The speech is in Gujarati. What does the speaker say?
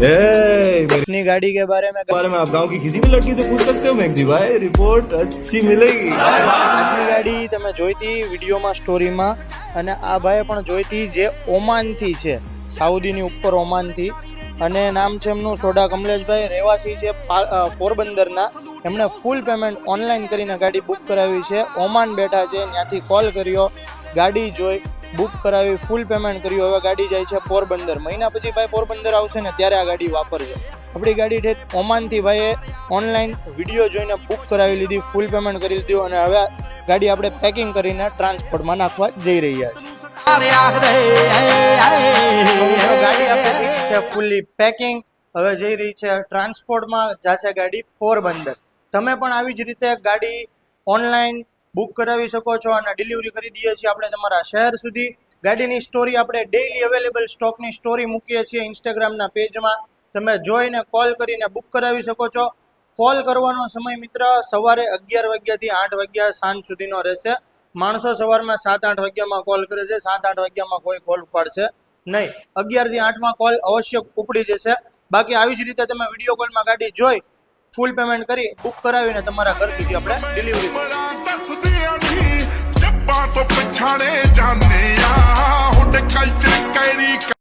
अपनी गाड़ी के बारे में आप गांव की किसी भी लड़की से पूछ सकते हो मैक्सी भाई, रिपोर्ट अच्छी मिलेगी। આપની ગાડી તમે જોઈતી વિડીયોમાં સ્ટોરીમાં, અને આ ભાઈએ પણ જોઈતી જે ઓમાનથી છે, સાઉદીની ઉપર ઓમાનથી, અને નામ છે એમનું સોડા કમલેશભાઈ, રહેવાસી છે પોરબંદરના. એમણે ફૂલ પેમેન્ટ ઓનલાઈન કરીને ગાડી બુક કરાવી છે. ઓમાન બેઠા છે, ત્યાંથી કોલ કર્યો, ગાડી જોઈ, બુક કરાવી, ફૂલ પેમેન્ટ કર્યું. હવે ગાડી જાય છે પોરબંદર. મહિના પછી ભાઈ પોરબંદર આવશે ને ત્યારે આ ગાડી વાપરશે. આપણી ગાડી ઠેઠ ઓમાનથી ભાઈએ ઓનલાઈન વિડીયો જોઈને બુક કરાવી લીધી, ફૂલ પેમેન્ટ કરી લીધું, અને હવે ગાડી આપણે પેકિંગ કરીને ટ્રાન્સપોર્ટમાં નાખવા જઈ રહ્યા છીએ. ગાડી આપણે છે ફૂલી પેકિંગ, હવે જઈ રહી છે ટ્રાન્સપોર્ટમાં, જશે ગાડી પોરબંદર. તમે પણ આવી જ રીતે ગાડી ઓનલાઈન બુક કરાવી શકો છો અને ડિલિવરી કરી દઈએ છીએ આપણે તમારા શહેર સુધી. ગાડીની સ્ટોરી આપણે ડેઈલી અવેલેબલ સ્ટોકની સ્ટોરી મૂકીએ છીએ ઇન્સ્ટાગ્રામના પેજમાં. તમે જોઈને કોલ કરીને બુક કરાવી શકો છો. કોલ કરવાનો સમય મિત્ર સવારે 11 વાગ્યાથી 8 વાગ્યા સાંજ સુધીનો રહેશે. માણસો સવારમાં 7-8 વાગ્યામાં કોલ કરે છે, 7-8 વાગ્યામાં કોઈ કોલ ઉપાડશે નહીં. 11 થી 8માં કોલ અવશ્ય ઉપડી જશે. બાકી આવી જ રીતે તમે વિડીયો કોલમાં ગાડી જોઈ, ફૂલ પેમેન્ટ કરી, બુક કરાવીને તમારા ઘર સુધી આપણે ડિલિવરી કરીશું.